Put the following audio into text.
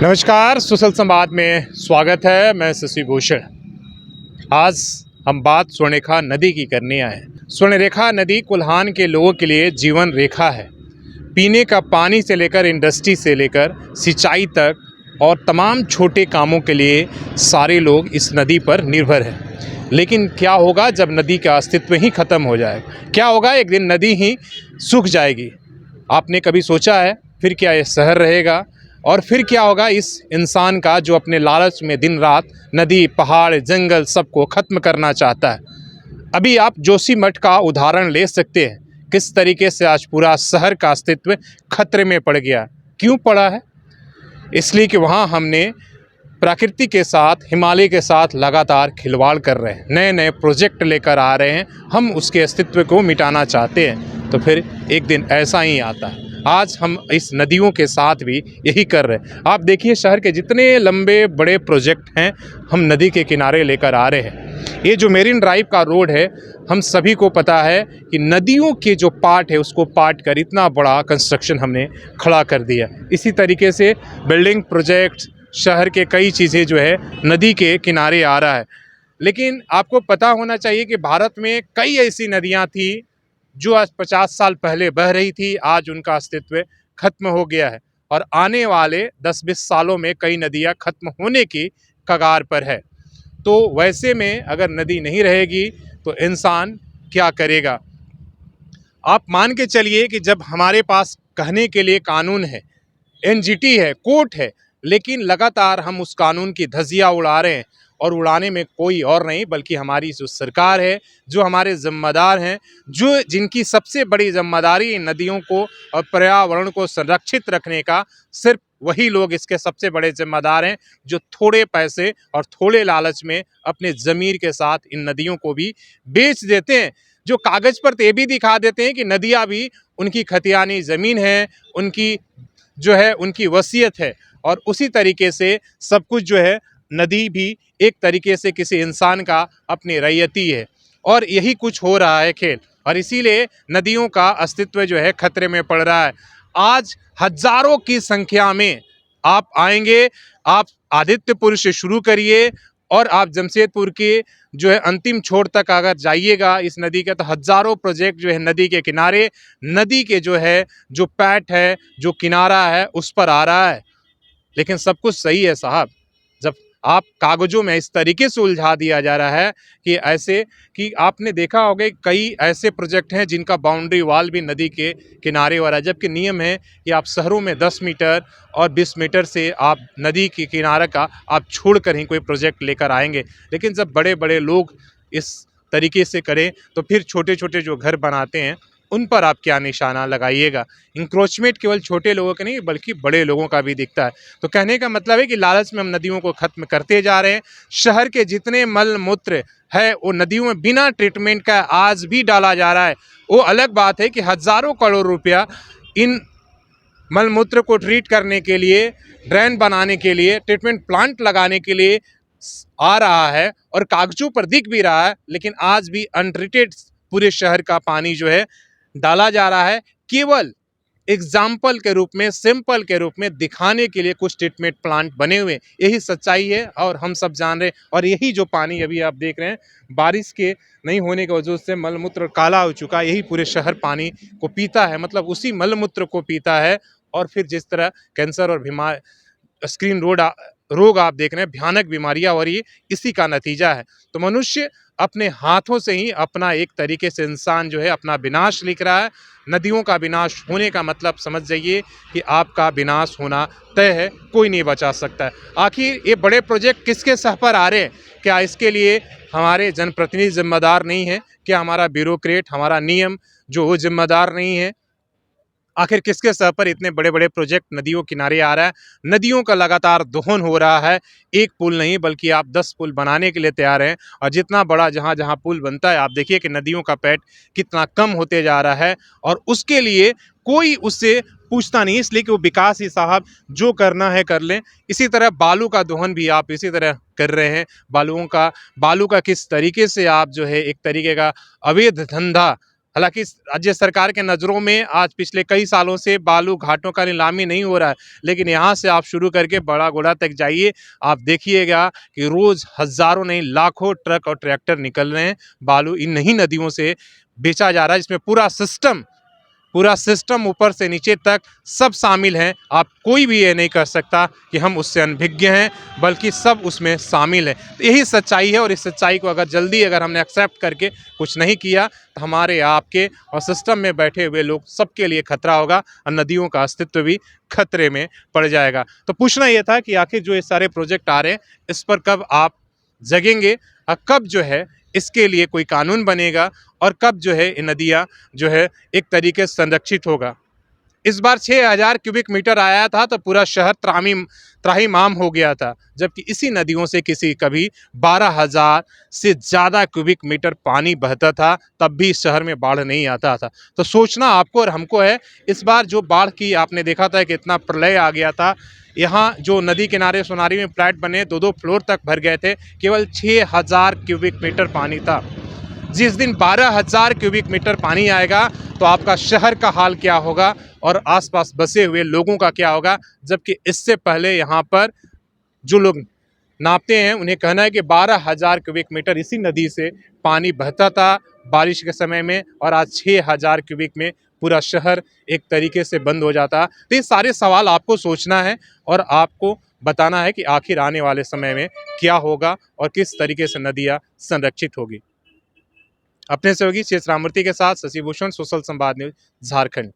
नमस्कार, सुशल संवाद में स्वागत है। मैं शशि भूषण। आज हम बात स्वर्णरेखा नदी की करने आए हैं। स्वर्णरेखा नदी कोल्हान के लोगों के लिए जीवन रेखा है। पीने का पानी से लेकर इंडस्ट्री से लेकर सिंचाई तक और तमाम छोटे कामों के लिए सारे लोग इस नदी पर निर्भर हैं। लेकिन क्या होगा जब नदी का अस्तित्व ही ख़त्म हो जाएगा? क्या होगा? एक दिन नदी ही सूख जाएगी। आपने कभी सोचा है? फिर क्या ये शहर रहेगा? और फिर क्या होगा इस इंसान का जो अपने लालच में दिन रात नदी, पहाड़, जंगल सबको ख़त्म करना चाहता है। अभी आप जोशीमठ का उदाहरण ले सकते हैं, किस तरीके से आज पूरा शहर का अस्तित्व खतरे में पड़ गया। क्यों पड़ा है? इसलिए कि वहाँ हमने प्रकृति के साथ, हिमालय के साथ लगातार खिलवाड़ कर रहे हैं, नए नए प्रोजेक्ट लेकर आ रहे हैं। हम उसके अस्तित्व को मिटाना चाहते हैं, तो फिर एक दिन ऐसा ही आता है। आज हम इस नदियों के साथ भी यही कर रहे हैं। आप देखिए, शहर के जितने लंबे बड़े प्रोजेक्ट हैं, हम नदी के किनारे लेकर आ रहे हैं। ये जो मेरिन ड्राइव का रोड है, हम सभी को पता है कि नदियों के जो पार्ट है उसको पाट कर इतना बड़ा कंस्ट्रक्शन हमने खड़ा कर दिया। इसी तरीके से बिल्डिंग प्रोजेक्ट, शहर के कई चीज़ें जो है नदी के किनारे आ रहा है। लेकिन आपको पता होना चाहिए कि भारत में कई ऐसी नदियाँ थी जो आज 50 साल पहले बह रही थी, आज उनका अस्तित्व खत्म हो गया है और आने वाले 10-20 सालों में कई नदियाँ खत्म होने की कगार पर है। तो वैसे में अगर नदी नहीं रहेगी तो इंसान क्या करेगा? आप मान के चलिए कि जब हमारे पास कहने के लिए कानून है, एनजीटी है, कोर्ट है, लेकिन लगातार हम उस कानून की धज्जियां उड़ा रहे हैं और उड़ाने में कोई और नहीं बल्कि हमारी जो सरकार है, जो हमारे जिम्मेदार हैं, जो जिनकी सबसे बड़ी जिम्मेदारी नदियों को और पर्यावरण को संरक्षित रखने का, सिर्फ वही लोग इसके सबसे बड़े जिम्मेदार हैं, जो थोड़े पैसे और थोड़े लालच में अपने ज़मीर के साथ इन नदियों को भी बेच देते हैं। जो कागज़ पर तो ये भी दिखा देते हैं कि नदियाँ भी उनकी खतियानी ज़मीन है, उनकी जो है उनकी वसीयत है, और उसी तरीके से सब कुछ जो है नदी भी एक तरीके से किसी इंसान का अपनी रैयती है। और यही कुछ हो रहा है खेल, और इसीलिए नदियों का अस्तित्व जो है खतरे में पड़ रहा है। आज हजारों की संख्या में आप आएंगे, आप आदित्यपुर से शुरू करिए और आप जमशेदपुर के जो है अंतिम छोर तक अगर जाइएगा इस नदी के, तो हजारों प्रोजेक्ट जो है नदी के किनारे, नदी के जो है जो पैठ है, जो किनारा है, उस पर आ रहा है। लेकिन सब कुछ सही है साहब, जब आप कागजों में इस तरीके से उलझा दिया जा रहा है कि ऐसे कि आपने देखा होगा कई ऐसे प्रोजेक्ट हैं जिनका बाउंड्री वाल भी नदी के किनारे हो रहा है, जबकि नियम है कि आप शहरों में 10 मीटर और 20 मीटर से आप नदी के किनारे का आप छोड़कर ही कोई प्रोजेक्ट लेकर आएंगे। लेकिन जब बड़े बड़े लोग इस तरीके से करें तो फिर छोटे छोटे जो घर बनाते हैं उन पर आप क्या निशाना लगाइएगा। इंक्रोचमेंट केवल छोटे लोगों के नहीं बल्कि बड़े लोगों का भी दिखता है। तो कहने का मतलब है कि लालच में हम नदियों को ख़त्म करते जा रहे हैं। शहर के जितने मल मूत्र है वो नदियों में बिना ट्रीटमेंट का आज भी डाला जा रहा है। वो अलग बात है कि हज़ारों करोड़ रुपया इन मल मूत्र को ट्रीट करने के लिए, ड्रेन बनाने के लिए, ट्रीटमेंट प्लांट लगाने के लिए आ रहा है और कागजों पर दिख भी रहा है, लेकिन आज भी अनट्रीटेड पूरे शहर का पानी जो है डाला जा रहा है, केवल एग्जाम्पल के रूप में, सिंपल के रूप में दिखाने के लिए कुछ ट्रीटमेंट प्लांट बने हुए। यही सच्चाई है और हम सब जान रहे हैं। और यही जो पानी अभी आप देख रहे हैं, बारिश के नहीं होने की वजह से मलमूत्र काला हो चुका है, यही पूरे शहर पानी को पीता है, मतलब उसी मलमूत्र को पीता है। और फिर जिस तरह कैंसर और स्क्रीन रोग आप देख रहे हैं, भयानक बीमारियां हो रही है, इसी का नतीजा है। तो मनुष्य अपने हाथों से ही अपना एक तरीके से इंसान जो है अपना विनाश लिख रहा है। नदियों का विनाश होने का मतलब समझ जाइए कि आपका विनाश होना तय है, कोई नहीं बचा सकता है। आखिर ये बड़े प्रोजेक्ट किसके सह पर आ रहे हैं? क्या इसके लिए हमारे जनप्रतिनिधि जिम्मेदार नहीं है? क्या हमारा ब्यूरोक्रेट, हमारा नियम जो वो जिम्मेदार नहीं है? आखिर किसके सर पर इतने बड़े बड़े प्रोजेक्ट नदियों किनारे आ रहा है? नदियों का लगातार दोहन हो रहा है। एक पुल नहीं बल्कि आप 10 पुल बनाने के लिए तैयार हैं, और जितना बड़ा जहाँ जहाँ पुल बनता है आप देखिए कि नदियों का पैठ कितना कम होते जा रहा है, और उसके लिए कोई उससे पूछता नहीं, इसलिए कि वो विकास ही साहब जो करना है कर लें। इसी तरह बालू का दोहन भी आप इसी तरह कर रहे हैं। बालू का किस तरीके से आप जो है एक तरीके का अवैध धंधा हालांकि राज्य सरकार के नज़रों में आज पिछले कई सालों से बालू घाटों का नीलामी नहीं हो रहा है, लेकिन यहाँ से आप शुरू करके बड़ा घोड़ा तक जाइए, आप देखिएगा कि रोज हजारों नहीं लाखों ट्रक और ट्रैक्टर निकल रहे हैं, बालू इन नहीं नदियों से बेचा जा रहा है, जिसमें पूरा सिस्टम ऊपर से नीचे तक सब शामिल हैं। आप कोई भी ये नहीं कर सकता कि हम उससे अनभिज्ञ हैं, बल्कि सब उसमें शामिल है। तो यही सच्चाई है, और इस सच्चाई को अगर हमने एक्सेप्ट करके कुछ नहीं किया तो हमारे आपके और सिस्टम में बैठे हुए लोग सबके लिए खतरा होगा, और नदियों का अस्तित्व भी खतरे में पड़ जाएगा। तो पूछना यह था कि आखिर जो ये सारे प्रोजेक्ट आ रहे हैं, इस पर कब आप जगेंगे और कब जो है इसके लिए कोई कानून बनेगा, और कब जो है ये नदियाँ जो है एक तरीके से संरक्षित होगा। इस बार 6000 क्यूबिक मीटर आया था तो पूरा शहर त्राहिमाम हो गया था, जबकि इसी नदियों से कभी 12,000 से ज़्यादा क्यूबिक मीटर पानी बहता था, तब भी इस शहर में बाढ़ नहीं आता था। तो सोचना आपको और हमको है, इस बार जो बाढ़ की आपने देखा था कि इतना प्रलय आ गया था, यहाँ जो नदी किनारे सोनारी में फ्लैट बने 2-2 फ्लोर तक भर गए थे, केवल 6000 क्यूबिक मीटर पानी था। जिस दिन 12,000 क्यूबिक मीटर पानी आएगा तो आपका शहर का हाल क्या होगा और आसपास बसे हुए लोगों का क्या होगा। जबकि इससे पहले यहाँ पर जो लोग नापते हैं उन्हें कहना है कि 12,000 क्यूबिक मीटर इसी नदी से पानी बहता था बारिश के समय में, और आज 6,000 क्यूबिक में पूरा शहर एक तरीके से बंद हो जाता। तो ये सारे सवाल आपको सोचना है और आपको बताना है कि आखिर आने वाले समय में क्या होगा और किस तरीके से नदियाँ संरक्षित होगी। अपने सहयोगी शेष राममूर्ति के साथ शशि भूषण, सोशल संवाद न्यूज, झारखंड।